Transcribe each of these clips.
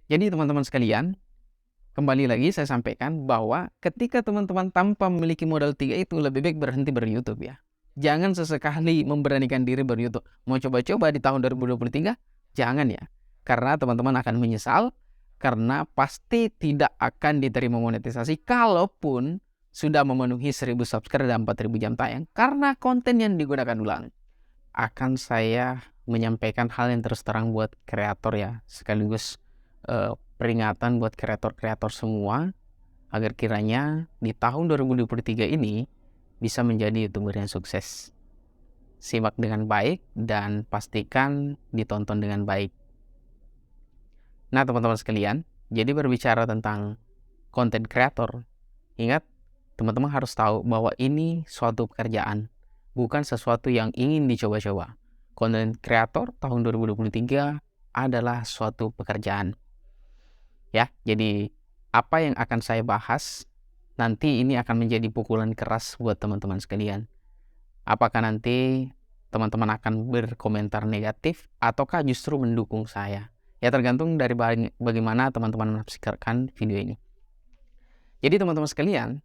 Jadi teman-teman sekalian, kembali lagi saya sampaikan bahwa ketika teman-teman tanpa memiliki modal 3 itu lebih baik berhenti ber-YouTube ya. Jangan sesekali memberanikan diri ber-YouTube. Mau coba-coba di tahun 2023? Jangan ya. Karena teman-teman akan menyesal karena pasti tidak akan diterima monetisasi kalaupun sudah memenuhi 1000 subscriber dan 4000 jam tayang karena konten yang digunakan ulang. Akan saya menyampaikan hal yang terus terang buat kreator ya, sekaligus peringatan buat kreator-kreator semua agar kiranya di tahun 2023 ini bisa menjadi YouTuber yang sukses. Simak dengan baik dan pastikan ditonton dengan baik. Nah, teman-teman sekalian, jadi berbicara tentang konten kreator, ingat teman-teman harus tahu bahwa ini suatu pekerjaan, bukan sesuatu yang ingin dicoba-coba. Konten kreator tahun 2023 adalah suatu pekerjaan. Ya, jadi apa yang akan saya bahas nanti ini akan menjadi pukulan keras buat teman-teman sekalian. Apakah nanti teman-teman akan berkomentar negatif ataukah justru mendukung saya? Ya tergantung dari bagaimana teman-teman menafsirkan video ini. Jadi teman-teman sekalian,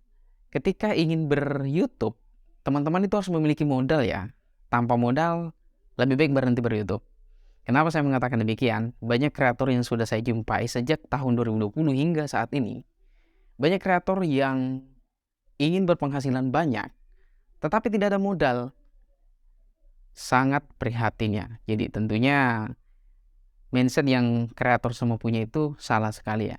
ketika ingin ber-YouTube, teman-teman itu harus memiliki modal ya. Tanpa modal, lebih baik berhenti ber-YouTube. Kenapa saya mengatakan demikian? Banyak kreator yang sudah saya jumpai sejak tahun 2020 hingga saat ini. Banyak kreator yang ingin berpenghasilan banyak, tetapi tidak ada modal. Sangat prihatin ya. Jadi tentunya mindset yang kreator semua punya itu salah sekali ya.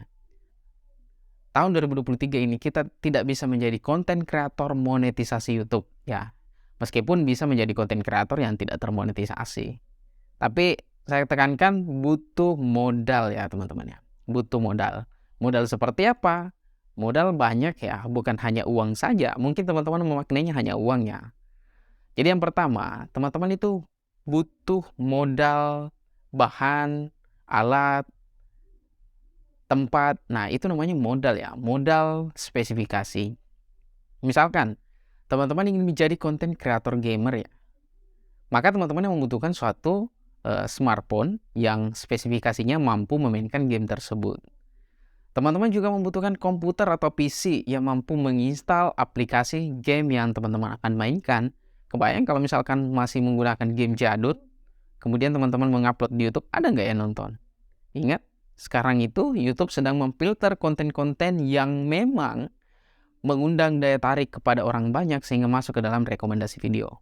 Tahun 2023 ini kita tidak bisa menjadi konten kreator monetisasi YouTube ya. Meskipun bisa menjadi konten kreator yang tidak termonetisasi. Tapi saya tekankan butuh modal ya teman-teman ya. Butuh modal. Modal seperti apa? Modal banyak ya, bukan hanya uang saja. Mungkin teman-teman memaknainya hanya uangnya. Jadi yang pertama, teman-teman itu butuh modal, bahan, alat, tempat. Nah, itu namanya modal ya, modal spesifikasi. Misalkan, teman-teman ingin menjadi konten kreator gamer ya. Maka teman-teman yang membutuhkan suatu smartphone yang spesifikasinya mampu memainkan game tersebut. Teman-teman juga membutuhkan komputer atau PC yang mampu menginstal aplikasi game yang teman-teman akan mainkan. Kebayang kalau misalkan masih menggunakan game jadul, kemudian teman-teman mengupload di YouTube, ada nggak yang nonton? Ingat, sekarang itu YouTube sedang memfilter konten-konten yang memang mengundang daya tarik kepada orang banyak sehingga masuk ke dalam rekomendasi video.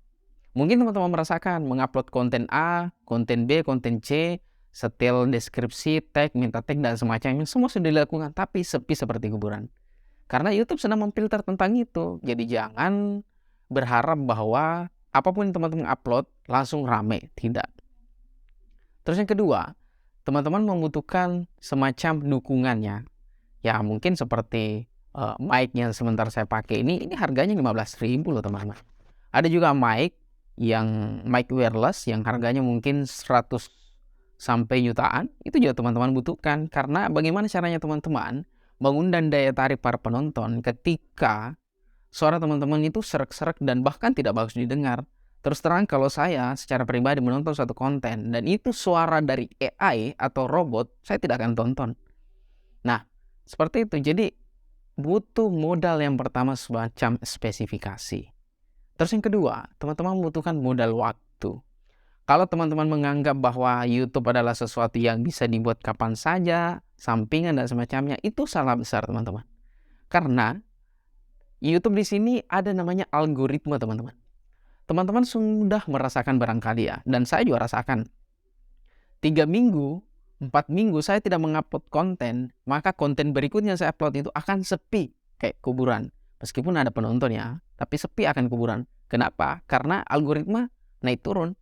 Mungkin teman-teman merasakan mengupload konten A, konten B, konten C, setel deskripsi, tag, minta tag, dan semacamnya. Semua sudah dilakukan, tapi sepi seperti kuburan. Karena YouTube sedang memfilter tentang itu. Jadi jangan berharap bahwa apapun yang teman-teman upload langsung rame. Tidak. Terus yang kedua, teman-teman membutuhkan semacam dukungannya. Ya mungkin seperti mic yang sebentar saya pakai ini harganya 15.000 loh teman-teman. Ada juga mic yang mic wireless yang harganya mungkin 100 sampai jutaan. Itu juga teman-teman butuhkan. Karena bagaimana caranya teman-teman mengundang daya tarik para penonton ketika suara teman-teman itu serak-serak dan bahkan tidak bagus didengar. Terus terang kalau saya secara pribadi menonton suatu konten dan itu suara dari AI atau robot, saya tidak akan tonton. Nah, seperti itu. Jadi butuh modal yang pertama semacam spesifikasi. Terus yang kedua, teman-teman membutuhkan modal waktu. Kalau teman-teman menganggap bahwa YouTube adalah sesuatu yang bisa dibuat kapan saja, sampingan dan semacamnya, itu salah besar teman-teman. Karena YouTube di sini ada namanya algoritma teman-teman. Teman-teman sudah merasakan barangkali ya, dan saya juga rasakan. 3 minggu, 4 minggu saya tidak mengupload konten, maka konten berikutnya saya upload itu akan sepi, kayak kuburan. Meskipun ada penonton ya, tapi sepi akan kuburan. Kenapa? Karena algoritma naik turun.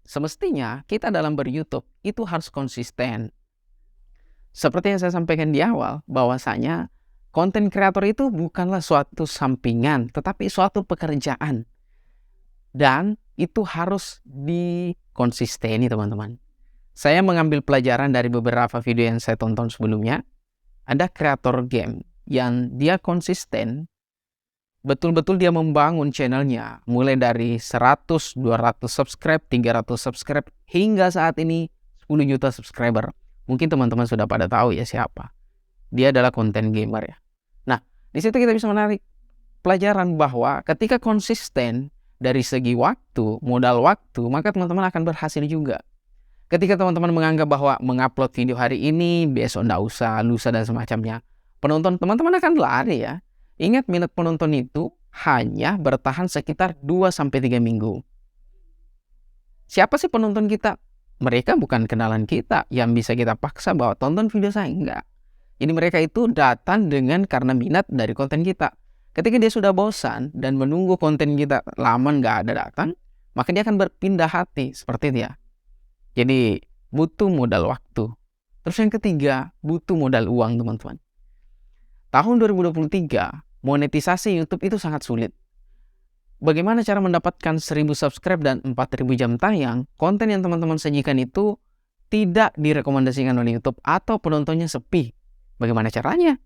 Semestinya kita dalam ber-YouTube itu harus konsisten. Seperti yang saya sampaikan di awal, bahwasanya konten kreator itu bukanlah suatu sampingan, tetapi suatu pekerjaan. Dan itu harus dikonsisteni teman-teman. Saya mengambil pelajaran dari beberapa video yang saya tonton sebelumnya. Ada kreator game yang dia konsisten, betul-betul dia membangun channelnya mulai dari 100, 200 subscribe, 300 subscribe hingga saat ini 10 juta subscriber. Mungkin teman-teman sudah pada tahu ya siapa. Dia adalah konten gamer ya. Nah, di situ kita bisa menarik pelajaran bahwa ketika konsisten dari segi waktu, modal waktu, maka teman-teman akan berhasil juga. Ketika teman-teman menganggap bahwa mengupload video hari ini, besok nggak usah, lusa dan semacamnya, penonton teman-teman akan lari ya. Ingat, minat penonton itu hanya bertahan sekitar 2-3 minggu. Siapa sih penonton kita? Mereka bukan kenalan kita yang bisa kita paksa bahwa tonton video saya, enggak. Jadi mereka itu datang karena minat dari konten kita. Ketika dia sudah bosan dan menunggu konten kita lama nggak ada datang, maka dia akan berpindah hati, seperti itu ya. Jadi butuh modal waktu. Terus yang ketiga, butuh modal uang teman-teman. Tahun 2023, monetisasi YouTube itu sangat sulit. Bagaimana cara mendapatkan 1000 subscribe dan 4000 jam tayang? Konten yang teman-teman sajikan itu tidak direkomendasikan oleh YouTube atau penontonnya sepi. Bagaimana caranya?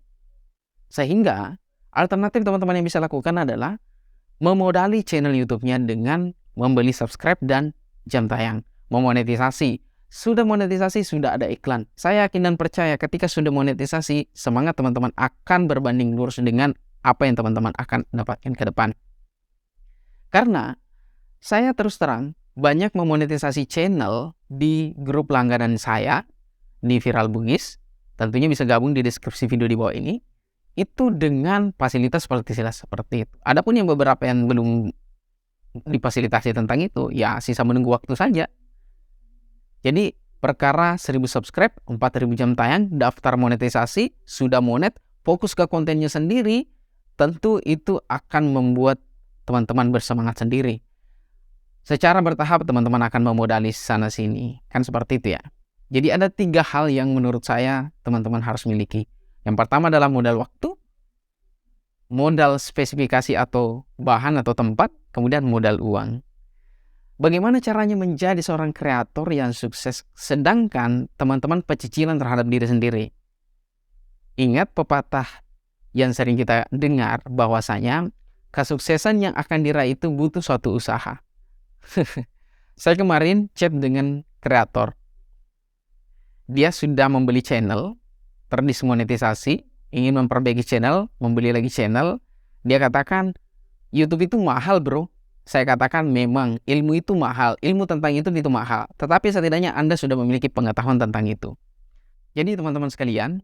Sehingga alternatif teman-teman yang bisa lakukan adalah memodali channel YouTube-nya dengan membeli subscribe dan jam tayang. Memonetisasi. Sudah monetisasi, sudah ada iklan. Saya yakin dan percaya ketika sudah monetisasi, semangat teman-teman akan berbanding lurus dengan apa yang teman-teman akan dapatkan ke depan. Karena saya terus terang banyak memonetisasi channel di grup langganan saya di Viral Bugis. Tentunya bisa gabung di deskripsi video di bawah ini. Itu dengan fasilitas seperti itu. Adapun yang beberapa yang belum difasilitasi tentang itu, ya sisa menunggu waktu saja. Jadi perkara 1000 subscribe, 4000 jam tayang, daftar monetisasi, sudah monet, fokus ke kontennya sendiri, tentu itu akan membuat teman-teman bersemangat sendiri. Secara bertahap teman-teman akan memodali sana-sini. Kan seperti itu ya. Jadi ada 3 hal yang menurut saya teman-teman harus miliki. Yang pertama adalah modal waktu, modal spesifikasi atau bahan atau tempat, kemudian modal uang. Bagaimana caranya menjadi seorang kreator yang sukses sedangkan teman-teman pecicilan terhadap diri sendiri? Ingat pepatah yang sering kita dengar bahwasanya kesuksesan yang akan diraih itu butuh suatu usaha. Saya kemarin chat dengan kreator. Dia sudah membeli channel, terdismonetisasi, ingin memperbaiki channel, membeli lagi channel. Dia katakan, YouTube itu mahal bro. Saya katakan memang ilmu itu mahal, ilmu tentang itu mahal. Tetapi setidaknya Anda sudah memiliki pengetahuan tentang itu. Jadi teman-teman sekalian,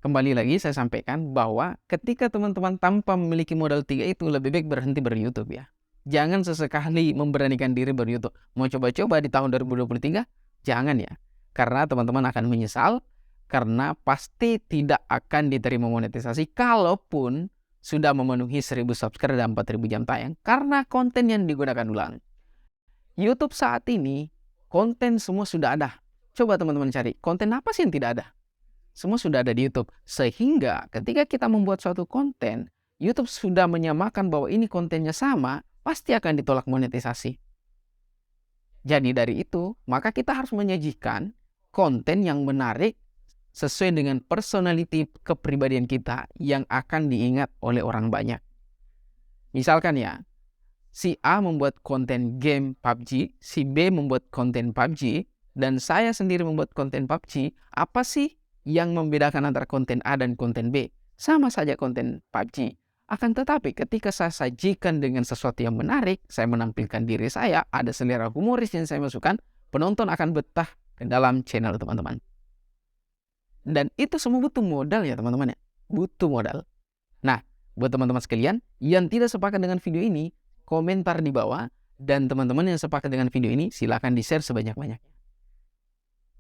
kembali lagi saya sampaikan bahwa ketika teman-teman tanpa memiliki modal 3 itu lebih baik berhenti ber-YouTube ya. Jangan sesekali memberanikan diri ber-YouTube. Mau coba-coba di tahun 2023? Jangan ya. Karena teman-teman akan menyesal karena pasti tidak akan diterima monetisasi kalaupun sudah memenuhi 1000 subscriber dan 4000 jam tayang karena konten yang digunakan ulang. YouTube saat ini konten semua sudah ada. Coba teman-teman cari konten apa sih yang tidak ada? Semua sudah ada di YouTube. Sehingga ketika kita membuat suatu konten, YouTube sudah menyamakan bahwa ini kontennya sama, pasti akan ditolak monetisasi. Jadi dari itu, maka kita harus menyajikan konten yang menarik sesuai dengan personality kepribadian kita yang akan diingat oleh orang banyak. Misalkan ya, si A membuat konten game PUBG, si B membuat konten PUBG, dan saya sendiri membuat konten PUBG, apa sih yang membedakan antara konten A dan konten B? Sama saja konten PUBG. Akan tetapi ketika saya sajikan dengan sesuatu yang menarik, saya menampilkan diri saya, ada selera humoris yang saya masukkan, penonton akan betah ke dalam channel teman-teman. Dan itu semua butuh modal ya teman-teman ya. Butuh modal. Nah, buat teman-teman sekalian yang tidak sepakat dengan video ini, komentar di bawah. Dan teman-teman yang sepakat dengan video ini, silakan di-share sebanyak-banyaknya.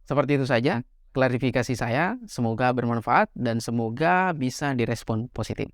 Seperti itu saja klarifikasi saya. Semoga bermanfaat dan semoga bisa direspon positif.